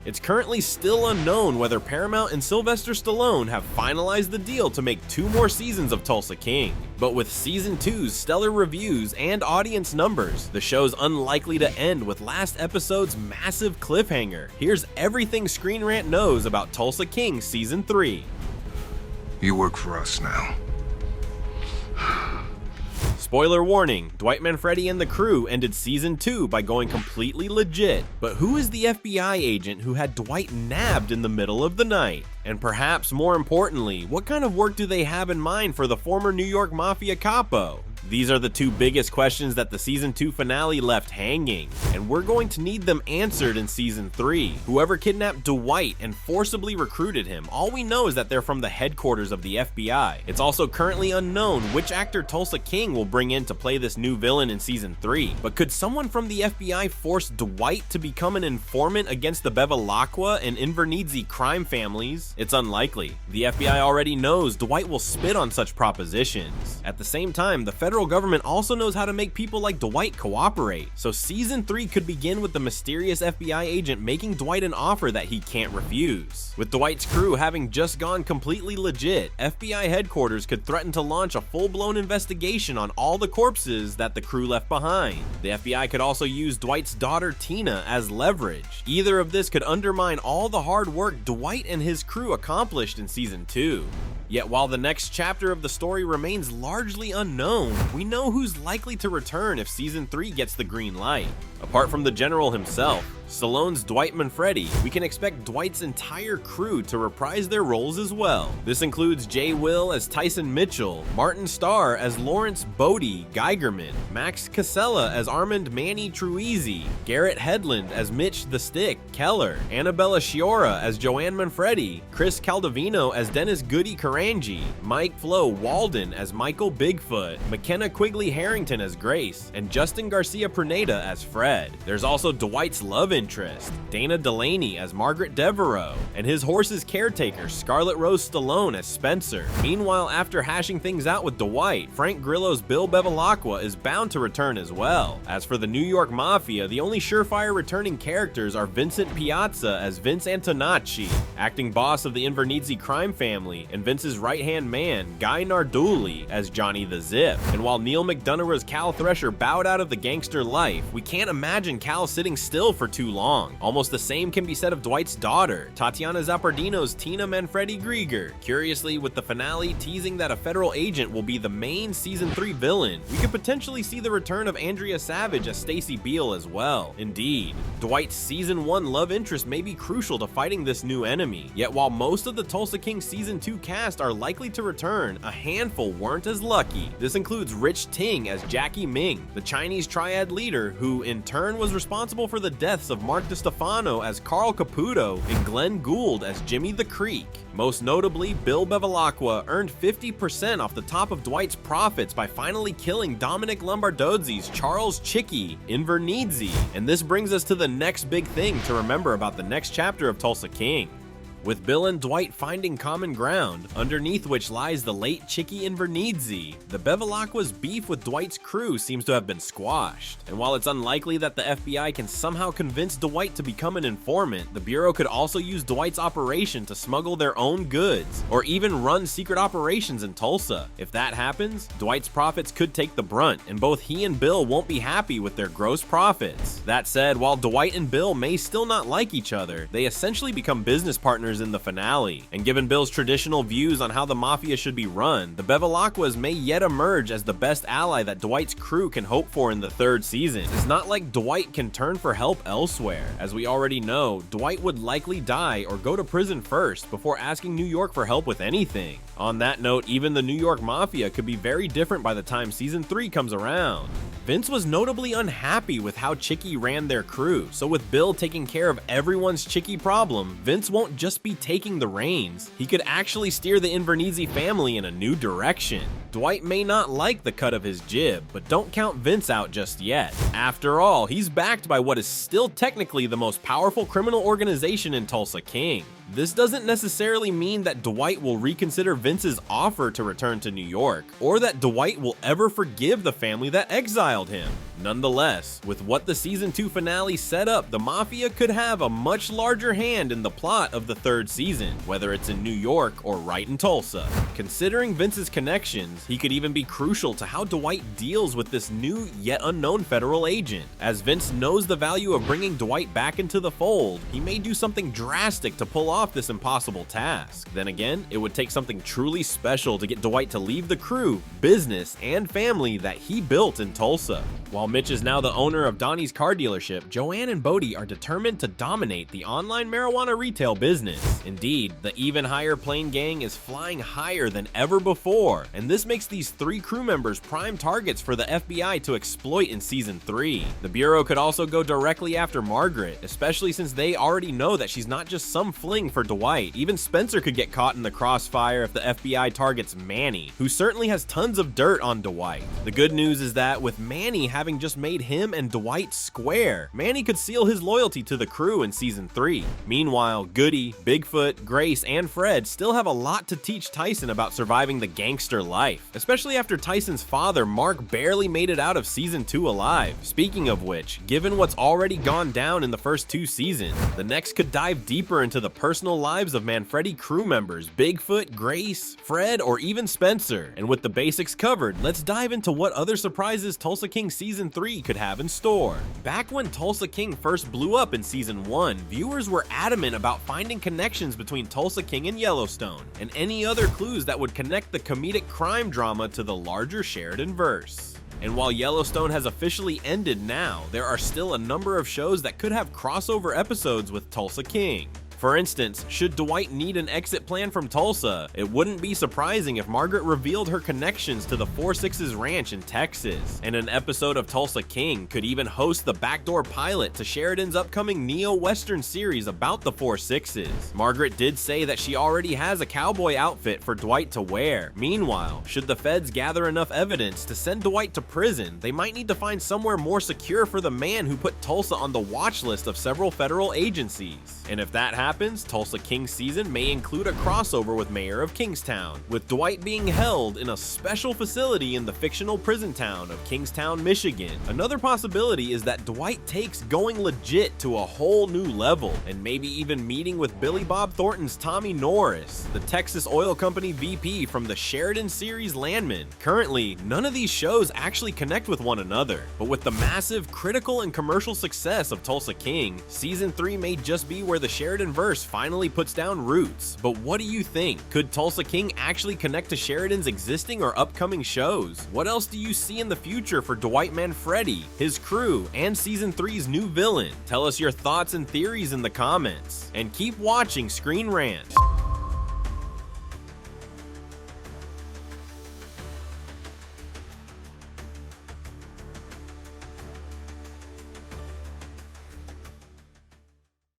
It's currently still unknown whether Paramount and Sylvester Stallone have finalized the deal to make 2 more seasons of Tulsa King. But with Season 2's stellar reviews and audience numbers, the show's unlikely to end with last episode's massive cliffhanger. Here's everything ScreenRant knows about Tulsa King Season 3. You work for us now. Spoiler warning, Dwight Manfredi and the crew ended Season 2 by going completely legit, but who is the FBI agent who had Dwight nabbed in the middle of the night? And perhaps more importantly, what kind of work do they have in mind for the former New York Mafia capo? These are the 2 biggest questions that the Season 2 finale left hanging, and we're going to need them answered in Season 3. Whoever kidnapped Dwight and forcibly recruited him, all we know is that they're from the headquarters of the FBI. It's also currently unknown which actor Tulsa King will bring in to play this new villain in Season 3, but could someone from the FBI force Dwight to become an informant against the Bevilacqua and Invernizzi crime families? It's unlikely. The FBI already knows Dwight will spit on such propositions. At the same time, the federal government also knows how to make people like Dwight cooperate, so Season 3 could begin with the mysterious FBI agent making Dwight an offer that he can't refuse. With Dwight's crew having just gone completely legit, FBI headquarters could threaten to launch a full-blown investigation on all the corpses that the crew left behind. The FBI could also use Dwight's daughter Tina as leverage. Either of this could undermine all the hard work Dwight and his crew accomplished in Season 2. Yet while the next chapter of the story remains largely unknown, we know who's likely to return if Season 3 gets the green light. Apart from the General himself, Stallone's Dwight Manfredi, we can expect Dwight's entire crew to reprise their roles as well. This includes Jay Will as Tyson Mitchell, Martin Starr as Lawrence Bodie Geigerman, Max Casella as Armand Manny Truizzi, Garrett Hedlund as Mitch the Stick Keller, Annabella Sciorra as Joanne Manfredi, Chris Caldovino as Dennis Goody Karangi, Mike Flo Walden as Michael Bigfoot, McKenna Quigley Harrington as Grace, and Justin Garcia Pruneda as Fred. There's also Dwight's love interest, Dana Delaney as Margaret Devereaux, and his horse's caretaker, Scarlett Rose Stallone as Spencer. Meanwhile, after hashing things out with Dwight, Frank Grillo's Bill Bevilacqua is bound to return as well. As for the New York Mafia, the only surefire returning characters are Vincent Piazza as Vince Antonacci, acting boss of the Invernizzi crime family, and Vince's right-hand man, Guy Narduli, as Johnny the Zip. And while Neil McDonough's Cal Thresher bowed out of the gangster life, we can't imagine Cal sitting still for too long. Almost the same can be said of Dwight's daughter, Tatiana Zappardino's Tina Manfredi Grieger. Curiously, with the finale teasing that a federal agent will be the main Season 3 villain, we could potentially see the return of Andrea Savage as Stacy Beale as well. Indeed, Dwight's Season 1 love interest may be crucial to fighting this new enemy, yet while most of the Tulsa King Season 2 cast are likely to return, a handful weren't as lucky. This includes Rich Ting as Jackie Ming, the Chinese triad leader who in turn was responsible for the deaths of Mark DiStefano as Carl Caputo and Glenn Gould as Jimmy the Creek. Most notably, Bill Bevilacqua earned 50% off the top of Dwight's profits by finally killing Dominic Lombardozzi's Charles Chicky Invernizzi. And this brings us to the next big thing to remember about the next chapter of Tulsa King. With Bill and Dwight finding common ground, underneath which lies the late Chicky Invernizzi, the Bevilacqua's beef with Dwight's crew seems to have been squashed. And while it's unlikely that the FBI can somehow convince Dwight to become an informant, the Bureau could also use Dwight's operation to smuggle their own goods, or even run secret operations in Tulsa. If that happens, Dwight's profits could take the brunt, and both he and Bill won't be happy with their gross profits. That said, while Dwight and Bill may still not like each other, they essentially become business partners in the finale. And given Bill's traditional views on how the Mafia should be run, the Bevilacquas may yet emerge as the best ally that Dwight's crew can hope for in the 3rd season. It's not like Dwight can turn for help elsewhere. As we already know, Dwight would likely die or go to prison first before asking New York for help with anything. On that note, even the New York Mafia could be very different by the time Season 3 comes around. Vince was notably unhappy with how Chicky ran their crew, so with Bill taking care of everyone's Chicky problem, Vince won't just be taking the reins, he could actually steer the Invernizzi family in a new direction. Dwight may not like the cut of his jib, but don't count Vince out just yet. After all, he's backed by what is still technically the most powerful criminal organization in Tulsa King. This doesn't necessarily mean that Dwight will reconsider Vince's offer to return to New York, or that Dwight will ever forgive the family that exiled him. Nonetheless, with what the season 2 finale set up, the Mafia could have a much larger hand in the plot of the 3rd season, whether it's in New York or right in Tulsa. Considering Vince's connections, he could even be crucial to how Dwight deals with this new yet unknown federal agent. As Vince knows the value of bringing Dwight back into the fold, he may do something drastic to pull off this impossible task. Then again, it would take something truly special to get Dwight to leave the crew, business, and family that he built in Tulsa. While Mitch is now the owner of Donnie's car dealership, Joanne and Bodie are determined to dominate the online marijuana retail business. Indeed, the Even Higher Plane gang is flying higher than ever before, and this makes these 3 crew members prime targets for the FBI to exploit in season 3. The Bureau could also go directly after Margaret, especially since they already know that she's not just some fling for Dwight. Even Spencer could get caught in the crossfire if the FBI targets Manny, who certainly has tons of dirt on Dwight. The good news is that with Manny having just made him and Dwight square, Manny could seal his loyalty to the crew in season 3. Meanwhile, Goody, Bigfoot, Grace, and Fred still have a lot to teach Tyson about surviving the gangster life, especially after Tyson's father, Mark, barely made it out of season 2 alive. Speaking of which, given what's already gone down in the first 2 seasons, the next could dive deeper into the personal lives of Manfredi crew members, Bigfoot, Grace, Fred, or even Spencer. And with the basics covered, let's dive into what other surprises Tulsa King season 3 could have in store. Back when Tulsa King first blew up in season 1, viewers were adamant about finding connections between Tulsa King and Yellowstone, and any other clues that would connect the comedic crime drama to the larger Sheridan verse. And while Yellowstone has officially ended now, there are still a number of shows that could have crossover episodes with Tulsa King. For instance, should Dwight need an exit plan from Tulsa, it wouldn't be surprising if Margaret revealed her connections to the 4-6's ranch in Texas, and an episode of Tulsa King could even host the backdoor pilot to Sheridan's upcoming neo-western series about the 4-6's. Margaret did say that she already has a cowboy outfit for Dwight to wear. Meanwhile, should the feds gather enough evidence to send Dwight to prison, they might need to find somewhere more secure for the man who put Tulsa on the watch list of several federal agencies. And if that happens, Tulsa King season may include a crossover with Mayor of Kingstown, with Dwight being held in a special facility in the fictional prison town of Kingstown, Michigan. Another possibility is that Dwight takes going legit to a whole new level, and maybe even meeting with Billy Bob Thornton's Tommy Norris, the Texas Oil Company VP from the Sheridan series Landman. Currently, none of these shows actually connect with one another, but with the massive critical and commercial success of Tulsa King, season 3 may just be where the Sheridan verse finally puts down roots. But what do you think? Could Tulsa King actually connect to Sheridan's existing or upcoming shows? What else do you see in the future for Dwight Manfredi, his crew, and season 3's new villain? Tell us your thoughts and theories in the comments, and keep watching ScreenRant.